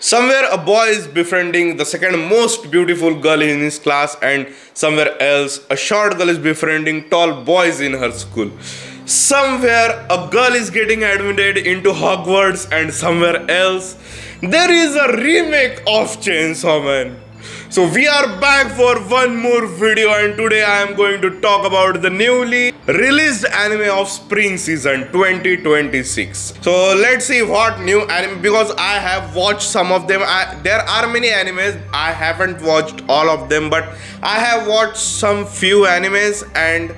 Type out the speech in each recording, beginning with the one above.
Somewhere a boy is befriending the second most beautiful girl in his class, and somewhere else a short girl is befriending tall boys in her school. Somewhere a girl is getting admitted into Hogwarts, and somewhere else there is a remake of Chainsaw Man. So we are back for one more video, and today I am going to talk about the newly released anime of spring season 2026. So let's see what new anime, because I have watched some of them. There are many animes, I haven't watched all of them, but I have watched some few animes and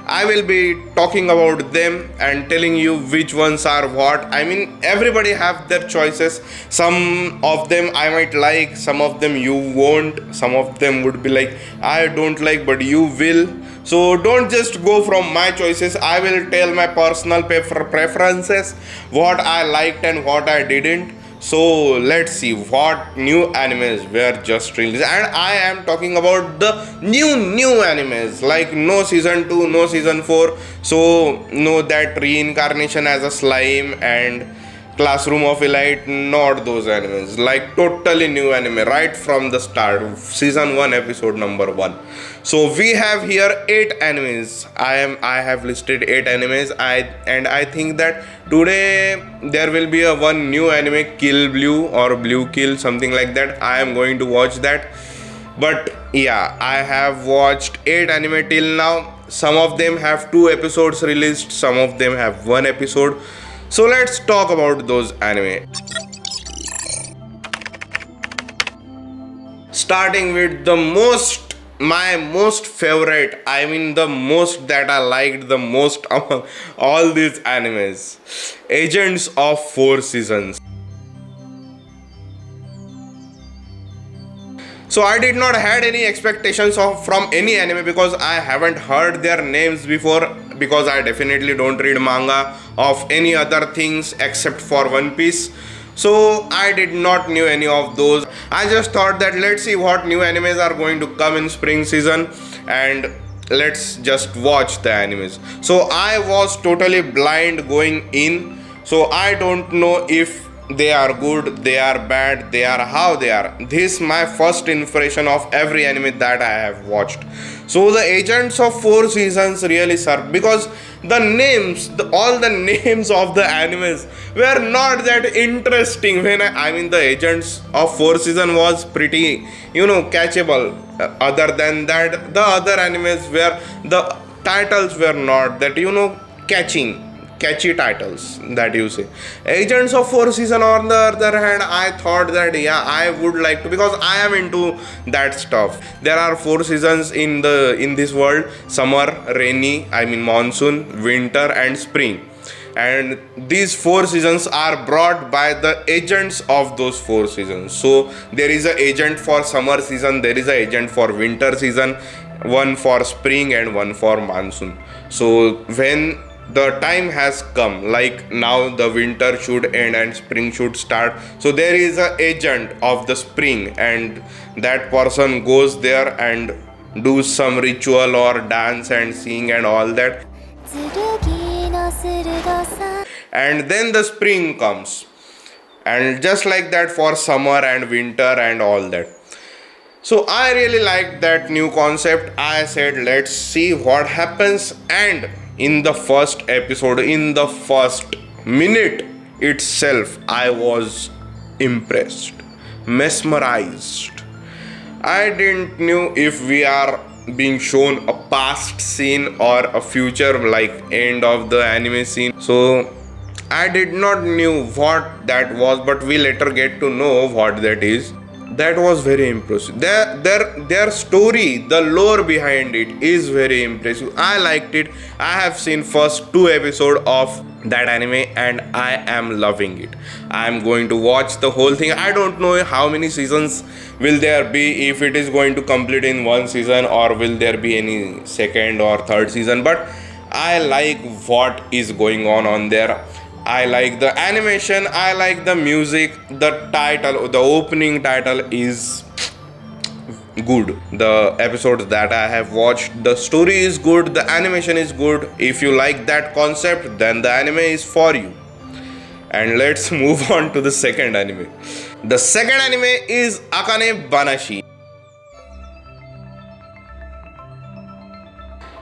I will be talking about them and telling you which ones are what. I mean, everybody have their choices. Some of them I might like, some of them you won't, some of them would be like I don't like but you will. So don't just go from my choices. I will tell my personal preferences, what I liked and what I didn't. So let's see what new animes were just released, and I am talking about the new animes, like no season 2, no season 4, so no that reincarnation as a slime and Classroom of Elite, not those animes, like totally new anime right from the start, season 1 episode number 1. So we have here 8 animes. I have listed 8 animes. I think that today there will be a one new anime, Kill Blue or Blue Kill, something like that. I am going to watch that. But yeah, I have watched 8 anime till now. Some of them have 2 episodes released, some of them have 1 episode. So let's talk about those anime. Starting with my most favorite, I mean the most that I liked the most among all these animes, Agents of 4 Seasons. So I did not had any expectations from any anime, because I haven't heard their names before, because I definitely don't read manga of any other things except for One Piece. So I did not knew any of those. I just thought that let's see what new animes are going to come in spring season and let's just watch the animes. So I was totally blind going in. So I don't know if they are good, they are bad, they are how they are. This is my first impression of every anime that I have watched. So the Agents of 4 Seasons really serve, because the names, all the names of the animes were not that interesting. When I mean the Agents of 4 Season was pretty, catchable. Other than that, the other animes where the titles were not that, catchy titles that you say. Agents of 4 Season, on the other hand, I thought that yeah, I would like to, because I am into that stuff. There are 4 seasons in this world: summer, rainy, I mean monsoon, winter and spring. And these 4 seasons are brought by the agents of those 4 seasons. So there is an agent for summer season, there is an agent for winter season, one for spring and one for monsoon. So when the time has come, like now the winter should end and spring should start, so there is an agent of the spring, and that person goes there and do some ritual or dance and sing and all that, and then the spring comes, and just like that for summer and winter and all that. So I really liked that new concept. I said let's see what happens, and in the first episode, in the first minute itself, I was impressed, mesmerized. I didn't know if we are being shown a past scene or a future, like end of the anime scene. So I did not knew what that was, but we later get to know what that is. That was very impressive. Their story, the lore behind it is very impressive. I liked it. I have seen first 2 episodes of that anime and I am loving it. I am going to watch the whole thing. I don't know how many seasons will there be, if it is going to complete in 1 season or will there be any second or third season, but I like what is going on there. I like the animation, I like the music, the title, the opening title is good. The episodes that I have watched, the story is good, the animation is good. If you like that concept, then the anime is for you. And let's move on to the second anime. The second anime is Akane Banashi.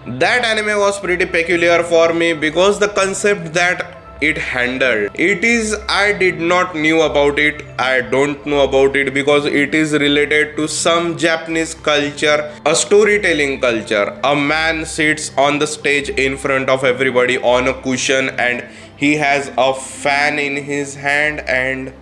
That anime was pretty peculiar for me because the concept that it handled, it is, I did not knew about it. I don't know about it because it is related to some Japanese culture, a storytelling culture. A man sits on the stage in front of everybody on a cushion, and he has a fan in his hand and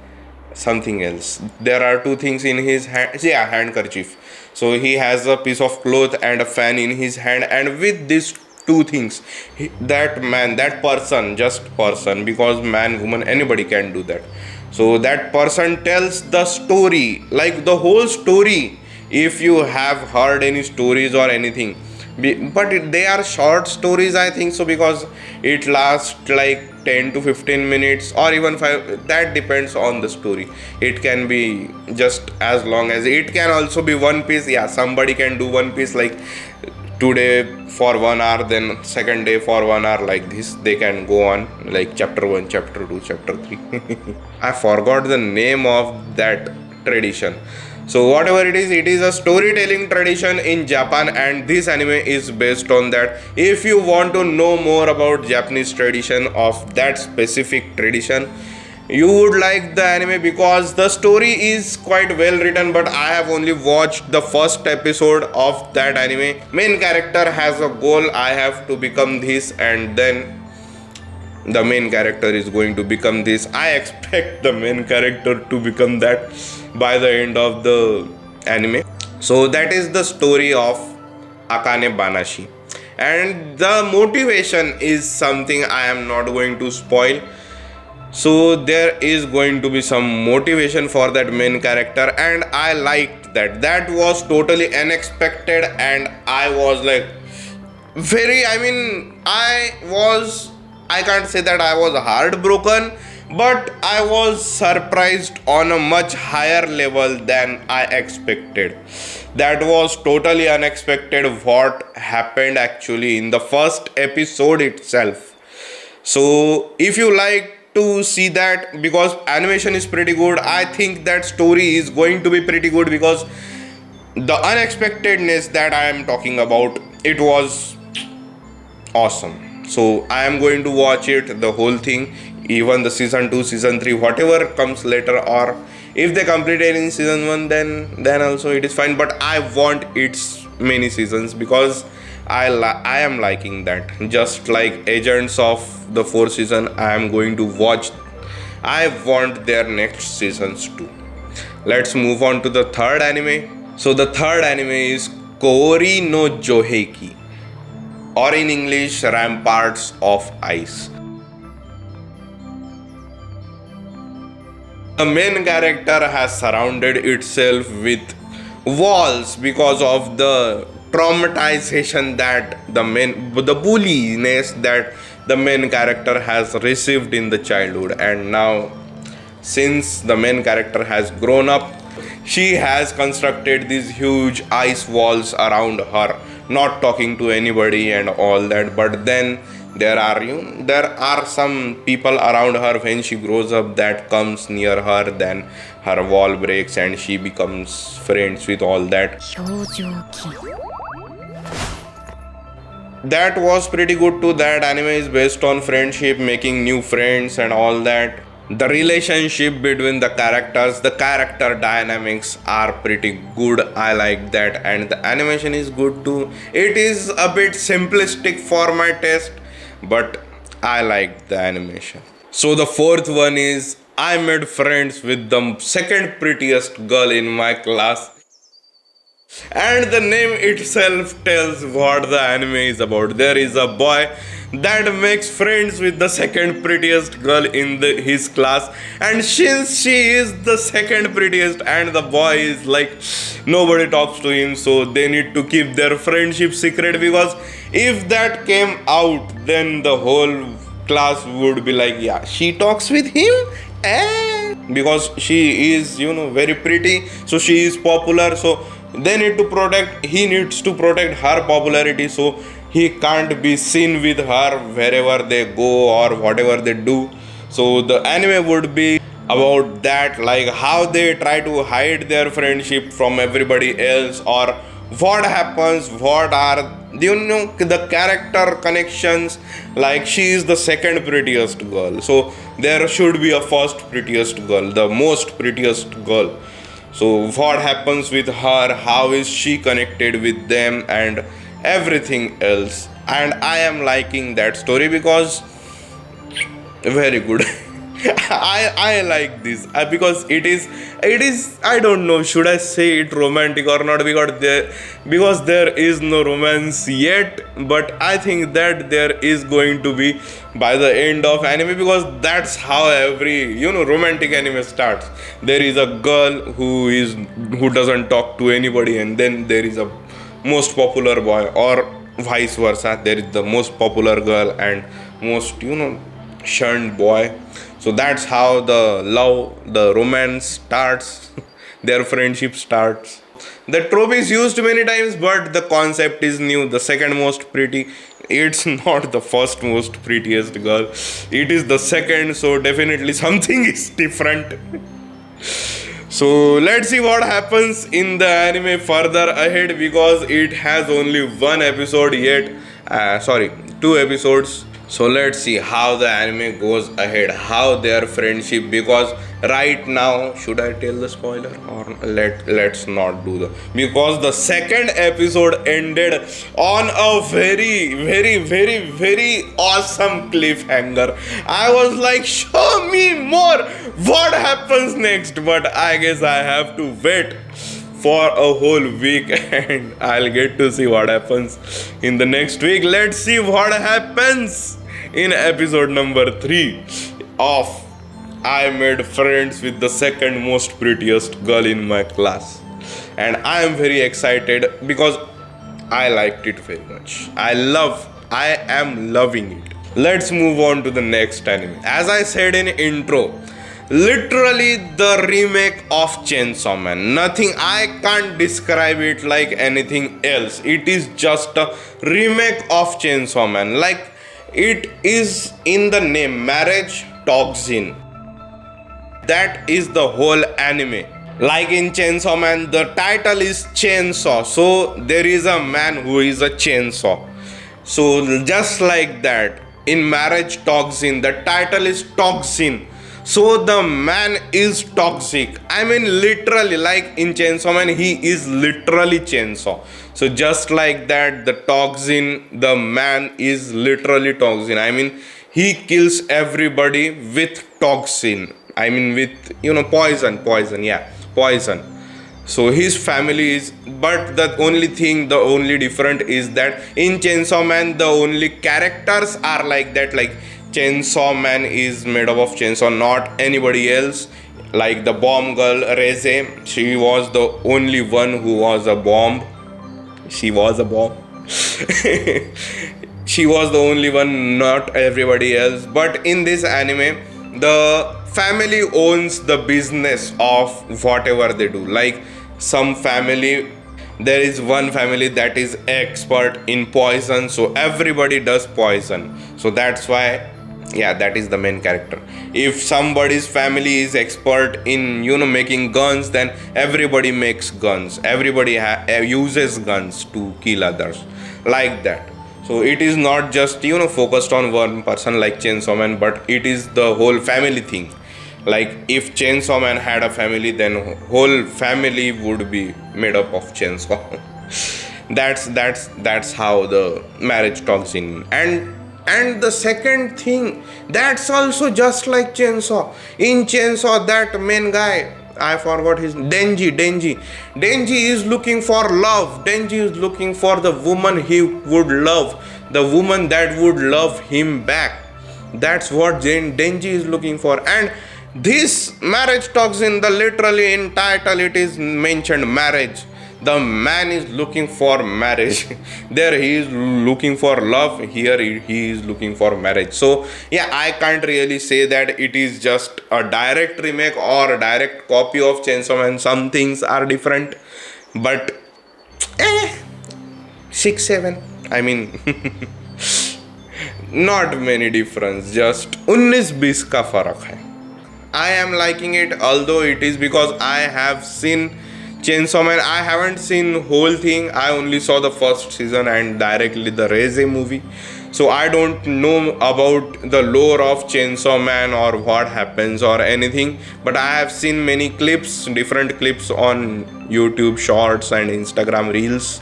something else. There are two things in his hand. Yeah, handkerchief. So he has a piece of cloth and a fan in his hand, and with these two things, that man, that person, just person, because man, woman, anybody can do that. So that person tells the story, like the whole story. If you have heard any stories or anything, but they are short stories, I think so, because it lasts like 10 to 15 minutes or even 5. That depends on the story. It can be just as long as, it can also be one piece. Yeah, somebody can do one piece like today for 1 hour, then second day for 1 hour, like this. They can go on like chapter 1, chapter 2, chapter 3. I forgot the name of that tradition. So whatever it is a storytelling tradition in Japan, and this anime is based on that. If you want to know more about Japanese tradition of that specific tradition, you would like the anime because the story is quite well written. But I have only watched the first episode of that anime. Main character has a goal, I have to become this, and then the main character is going to become this. I expect the main character to become that by the end of the anime. So that is the story of Akane Banashi, and the motivation is something I am not going to spoil. So there is going to be some motivation for that main character, and I liked that. That was totally unexpected, and I was like very, I can't say that I was heartbroken, but I was surprised on a much higher level than I expected. That was totally unexpected what happened actually in the first episode itself. So if you like to see that, because animation is pretty good, I think that story is going to be pretty good, because the unexpectedness that I am talking about, it was awesome. So I am going to watch it, the whole thing, even the season 2, season 3, whatever comes later, or if they complete it in season 1, then also it is fine. But I want its many seasons because I am liking that. Just like Agents of the 4th season, I am going to watch. I want their next seasons too. Let's move on to the third anime. So the third anime is Koori No Jouheki, or in English, Rampants of Ice. The main character has surrounded itself with walls because of the traumatization that the bulliness that the main character has received in the childhood. And now, since the main character has grown up, she has constructed these huge ice walls around her, not talking to anybody and all that. But then there are some people around her when she grows up that comes near her, then her wall breaks and she becomes friends with all that. That was pretty good too. That anime is based on friendship, making new friends and all that. The relationship between the characters, the character dynamics are pretty good. I like that, and the animation is good too. It is a bit simplistic for my taste, but I like the animation. So the fourth one is, I made friends with the second prettiest girl in my class. And the name itself tells what the anime is about. There is a boy that makes friends with the second prettiest girl in his class, and since she is the second prettiest and the boy is like nobody talks to him, so they need to keep their friendship secret, because if that came out, then the whole class would be like, yeah, she talks with him, and because she is very pretty, so she is popular, so he needs to protect her popularity, so he can't be seen with her wherever they go or whatever they do. So the anime would be about that, like how they try to hide their friendship from everybody else, or what happens, what are the character connections. Like she is the second prettiest girl, so there should be a first prettiest girl, the most prettiest girl. So what happens with her, how is she connected with them, and everything else. And I am liking that story because very good. I like this because it is I don't know, should I say it romantic or not, because there is no romance yet, but I think that there is going to be by the end of anime, because that's how every romantic anime starts. There is a girl who doesn't talk to anybody, and then there is a most popular boy, or vice versa. There is the most popular girl and most shunned boy. So that's how the romance starts. Their friendship starts. The trope is used many times, but the concept is new. The second most pretty, it's not the first most prettiest girl, it is the second, so definitely something is different. So let's see what happens in the anime further ahead, because it has only one episode yet. Sorry, two episodes. So let's see how the anime goes ahead, how their friendship, because right now, should I tell the spoiler or let's not do the, because the second episode ended on a very, very, very, very awesome cliffhanger. I was like, show me more, what happens next, but I guess I have to wait for a whole week and I'll get to see what happens in the next week. Let's see what happens in episode number 3 of I Made Friends with the second most prettiest girl in my class. And I am very excited because I liked it very much. I am loving it. Let's move on to the next anime. As I said in intro, literally the remake of Chainsaw Man. Nothing, I can't describe it like anything else. It is just a remake of Chainsaw Man. Like, it is in the name, Marriage Toxin. That is the whole anime. Like in Chainsaw Man, the title is Chainsaw. So there is a man who is a chainsaw. So just like that, in Marriage Toxin, the title is Toxin. So the man is toxic. I mean, literally, like in Chainsaw Man, he is literally chainsaw. So just like that, the toxin, the man is literally toxin. I mean, he kills everybody with toxin. I mean, with poison. So his family is, but the only different is that in Chainsaw Man, the only characters are like that, like Chainsaw Man is made up of chainsaw, not anybody else. Like the bomb girl, Reze, she was the only one who was a bomb. She was a bomb. She was the only one, not everybody else. But in this anime, the family owns the business of whatever they do. Like some family, there is one family that is expert in poison, so everybody does poison. So that's why, yeah, that is the main character. If somebody's family is expert in making guns, then everybody makes guns. Everybody uses guns to kill others, like that. So it is not just focused on one person like Chainsaw Man, but it is the whole family thing. Like if Chainsaw Man had a family, then whole family would be made up of chainsaw. that's how the Marriage Toxin. And the second thing, that's also just like Chainsaw. In Chainsaw, that main guy, I forgot his Denji. Denji is looking for love. Denji is looking for the woman he would love, the woman that would love him back. That's what Denji is looking for. And this Marriage Toxin, the literally in title it is mentioned marriage. The man is looking for marriage. There he is looking for love. Here he is looking for marriage. So yeah, I can't really say that it is just a direct remake or a direct copy of Chainsaw Man. Some things are different, but 6-7. I mean, not many difference. Just 19-20 का फर्क है. I am liking it, although it is because I have seen Chainsaw Man. I haven't seen whole thing. I only saw the first season and directly the Reze movie. So I don't know about the lore of Chainsaw Man or what happens or anything. But I have seen many clips, different clips on YouTube Shorts and Instagram Reels.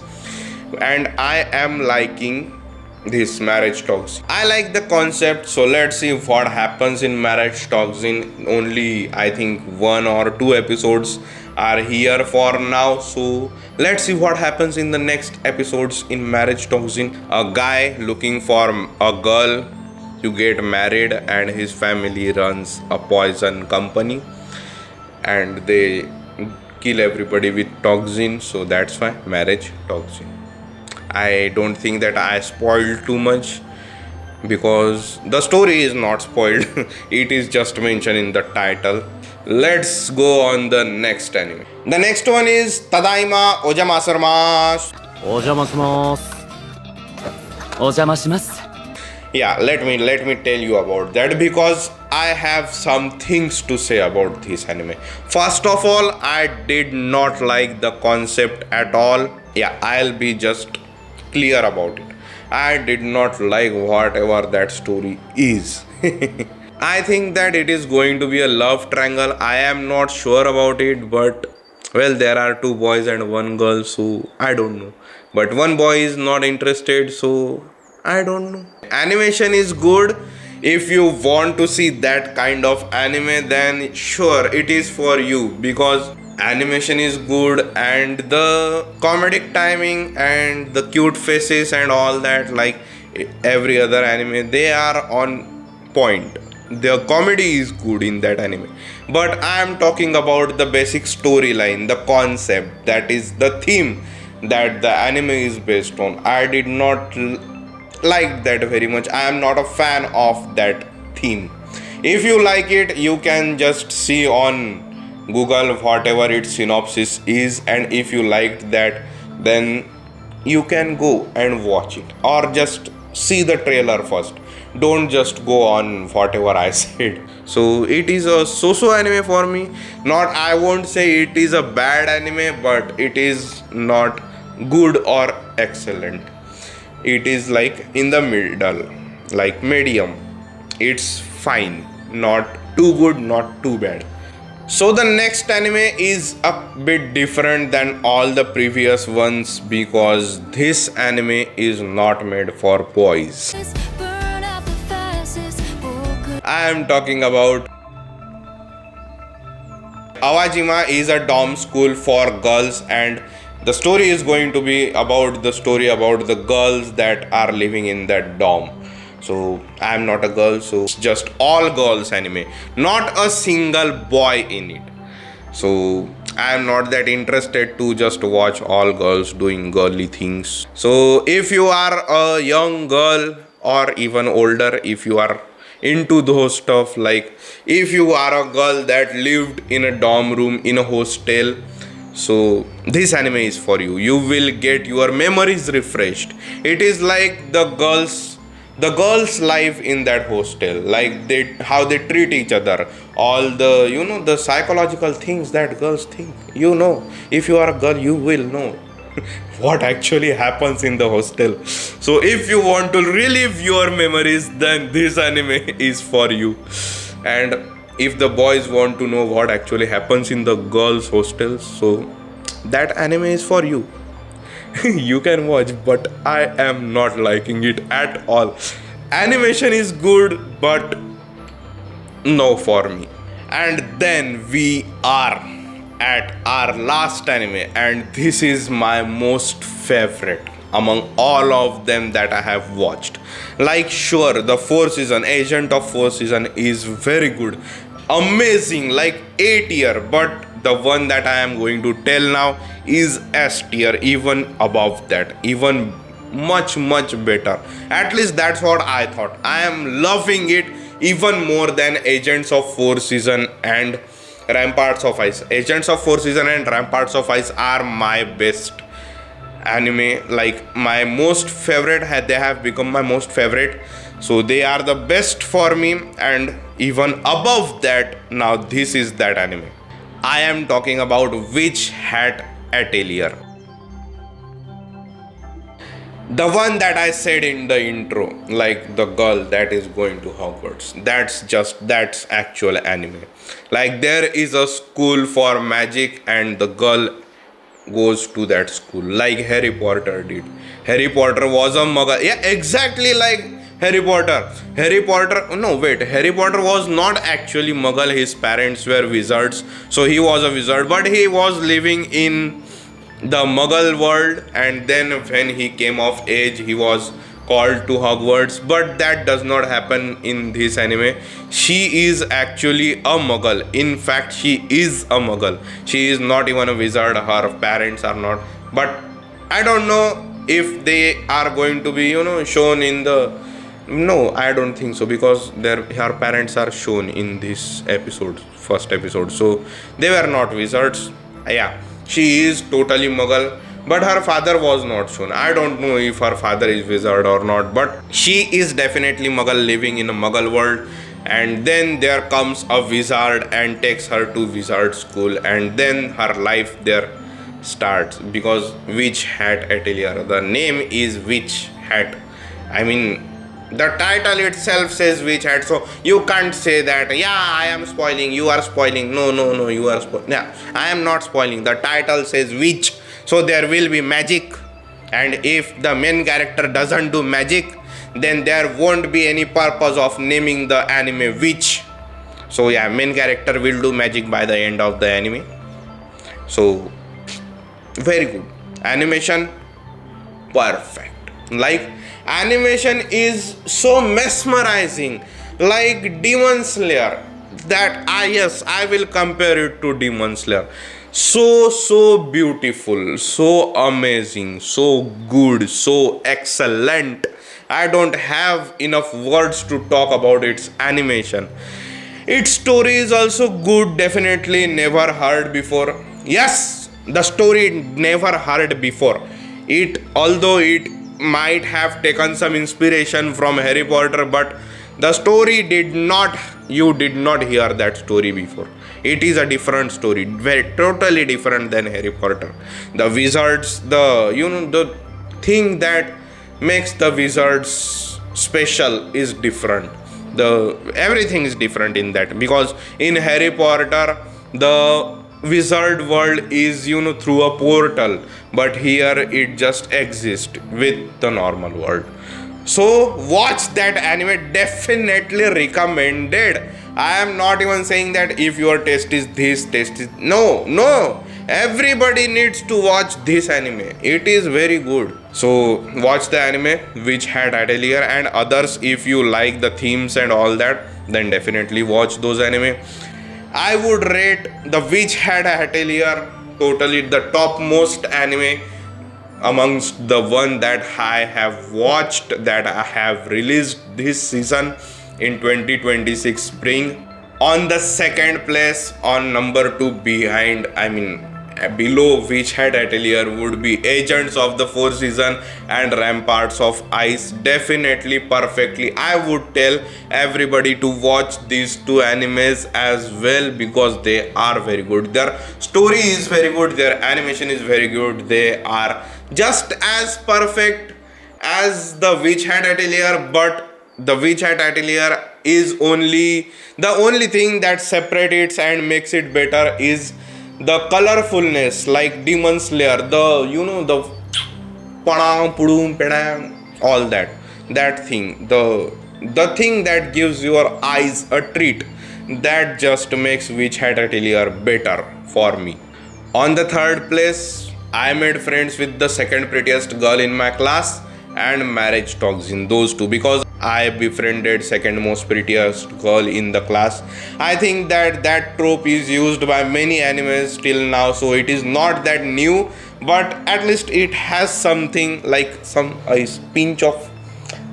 And I am liking this Marriage Toxin. I like the concept, so let's see what happens in Marriage Toxin. Only I think 1 or 2 episodes are here for now, so let's see what happens in the next episodes in Marriage Toxin. A guy looking for a girl to get married, and his family runs a poison company and they kill everybody with toxin, so that's why Marriage Toxin. I don't think that I spoiled too much because the story is not spoiled. It is just mentioned in the title. Let's go on the next anime. The next one is Tadaima Ojamasaremasu. Ojamasaremasu. Ojamasimasu. Yeah, let me tell you about that because I have some things to say about this anime. First of all, I did not like the concept at all. Yeah, I'll be just clear about it. I did not like whatever that story is. I think that it is going to be a love triangle. I am not sure about it, but well, there are 2 boys and 1 girl, so I don't know. But 1 boy is not interested, so I don't know. Animation is good. If you want to see that kind of anime, then sure, it is for you because animation is good and the comedic timing and the cute faces and all that, like every other anime, they are on point. The comedy is good in that anime, but I am talking about the basic storyline, the concept, that is the theme that the anime is based on. I did not like that very much. I am not a fan of that theme. If you like it, you can just see on Google whatever its synopsis is, and if you liked that, then you can go and watch it or just see the trailer first. Don't just go on whatever I said. So it is a so-so anime for me. Not, I won't say it is a bad anime, but it is not good or excellent. It is like in the middle, like medium. It's fine, not too good, not too bad. So the next anime is a bit different than all the previous ones because this anime is not made for boys. I am talking about Awajima is a dorm school for girls, and the story is going to be about the girls that are living in that dorm. So I am not a girl, so it's just all girls anime, not a single boy in it. So I am not that interested to just watch all girls doing girly things. So if you are a young girl or even older, if you are into those stuff, like if you are a girl that lived in a dorm room in a hostel, so this anime is for you. You will get your memories refreshed. It is like the girls life in that hostel, like how they treat each other, all the the psychological things that girls think. If you are a girl, you will know what actually happens in the hostel. So if you want to relive your memories, then this anime is for you. And if the boys want to know what actually happens in the girls hostels, so that anime is for you. You can watch, but I am not liking it at all. Animation is good, but no for me. And then we are at our last anime, and this is my most favorite among all of them that I have watched. Like, sure, the 4th season, Agent of 4th season is very good, amazing, like A tier, but the one that I am going to tell now is S tier, even above that, even much better. At least that's what I thought. I am loving it even more than Agents of 4th season and Rampants of Ice. Agents of 4th season and Rampants of Ice are my best anime, like my most favorite. They have become my most favorite. So they are the best for me, and even above that, now this is that anime. I am talking about Witch Hat Atelier. The one that I said in the intro, like the girl that is going to Hogwarts. That's actual anime. Like there is a school for magic and the girl goes to that school like Harry Potter did. Harry Potter was a muggle. Yeah, exactly like Harry Potter. Harry Potter was not actually muggle. His parents were wizards. So he was a wizard, but he was living in the muggle world, and then when he came of age he was called to Hogwarts. But that does not happen in this anime. She is actually a muggle. In fact, she is a muggle. She is not even a wizard. Her parents are not. But I don't know if they are going to be, shown in the... No, I don't think so, because her parents are shown in this episode, first episode. So they were not wizards. Yeah, she is totally muggle. But her father was not shown. I don't know if her father is wizard or not, but she is definitely muggle, living in a muggle world. And then there comes a wizard and takes her to wizard school, and then her life there starts, because Witch Hat Atelier, the name is Witch Hat. I mean, the title itself says Witch Hat, so you can't say that, yeah, I am spoiling, you are spoiling. No, you are spoiling. Yeah, I am not spoiling. The title says Witch. So there will be magic, and if the main character doesn't do magic, then there won't be any purpose of naming the anime Witch. So yeah, main character will do magic by the end of the anime. So very good. Animation, perfect. Like, animation is so mesmerizing, like Demon Slayer. That I will compare it to Demon Slayer. So beautiful, so amazing, so good, so excellent. I don't have enough words to talk about its animation. Its story is also good, definitely never heard before. Yes, the story never heard before. Although it might have taken some inspiration from Harry Potter, but the story you did not hear that story before. It is a different story, very totally different than Harry Potter. The wizards, the thing that makes the wizards special is different. Everything is different in that, because in Harry Potter the wizard world is through a portal, but here it just exists with the normal world. So watch that anime, definitely recommended. I am not even saying that if your taste is this, taste is... No. Everybody needs to watch this anime. It is very good. So watch the anime, Witch Hat Atelier, and others. If you like the themes and all that, then definitely watch those anime. I would rate the Witch Hat Atelier totally the topmost anime amongst the one that I have watched, that I have released this season in 2026 spring. On the second place, on number 2 below Witch Hat Atelier would be Agents of the Fourth Season and Rampants of Ice. Definitely, perfectly. I would tell everybody to watch these two animes as well, because they are very good. Their story is very good, their animation is very good. They are just as perfect as the Witch Hat Atelier, but the Witch Hat Atelier is the only thing that separates and makes it better is the colorfulness, like Demon Slayer, the padam pudum pedam, all that thing, the thing that gives your eyes a treat, that just makes Witch Hat Atelier better for me. On the third place, I made friends with the second prettiest girl in my class and marriage Toxin, those two, because I befriended second most prettiest girl in the class. I think that trope is used by many animes till now, so it is not that new, but at least it has something like a pinch of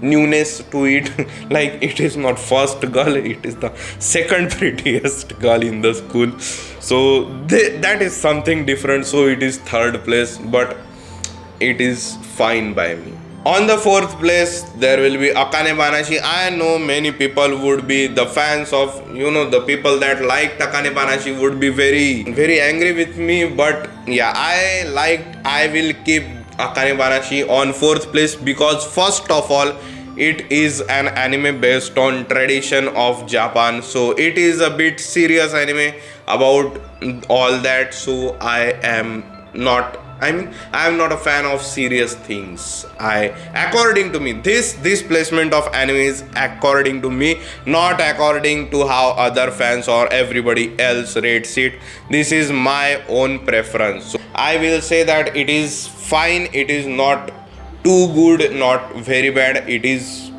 newness to it. Like, it is not first girl, it is the second prettiest girl in the school, so that is something different. So it is third place, but it is fine by me. On the fourth place, there will be Akane Banashi. I know many people would be the fans of, the people that like Akane Banashi would be very, very angry with me. But yeah, I will keep Akane Banashi on fourth place because first of all, it is an anime based on tradition of Japan. So it is a bit serious anime about all that. So I am not a fan of serious things. According to me, this placement of anime is according to me, not according to how other fans or everybody else rates it. This is my own preference. So I will say that it is fine. It is not too good, not very bad. It is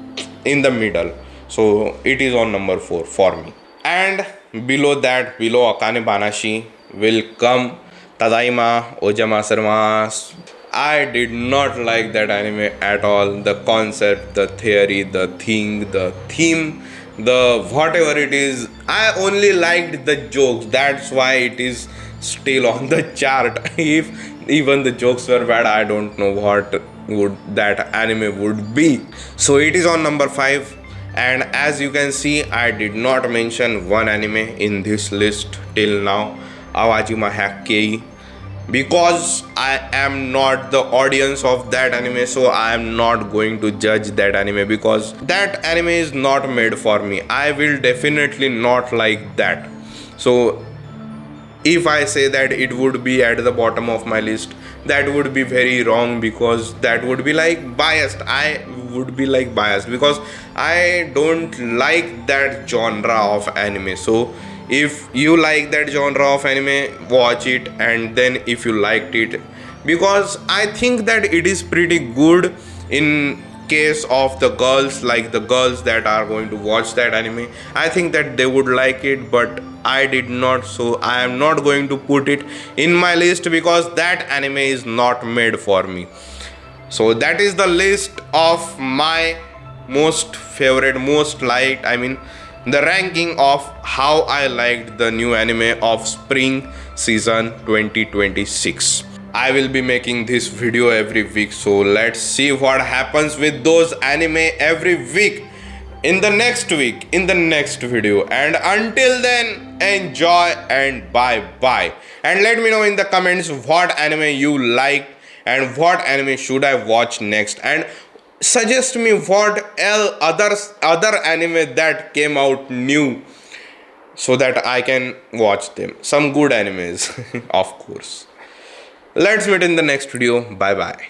in the middle. So it is on number 4 for me. And below that, below Akane Banashi, will come Tadaima, Ojamasaremasu. I did not like that anime at all. The concept, the theory, the thing, the theme, the whatever it is. I only liked the jokes. That's why it is still on the chart. If even the jokes were bad, I don't know what would that anime would be. So it is on number 5. And as you can see, I did not mention one anime in this list till now, Awajima Hyakkei, because I am not the audience of that anime. So I am not going to judge that anime because that anime is not made for me. I will definitely not like that. So if I say that it would be at the bottom of my list, that would be very wrong because that would be like biased. I would be like biased because I don't like that genre of anime. So if you like that genre of anime, watch it, and then if you liked it, because I think that it is pretty good in case of the girls, like the girls that are going to watch that anime, I think that they would like it, but I did not, so I am not going to put it in my list because that anime is not made for me. So that is the list of my most favorite, most liked, the ranking of how I liked the new anime of spring season 2026. I will be making this video every week, so let's see what happens with those anime every week in the next week, in the next video. And until then, enjoy and bye bye. And let me know in the comments what anime you liked and what anime should I watch next, and suggest me what other anime that came out new so that I can watch them. Some good animes, of course. Let's meet in the next video. Bye bye.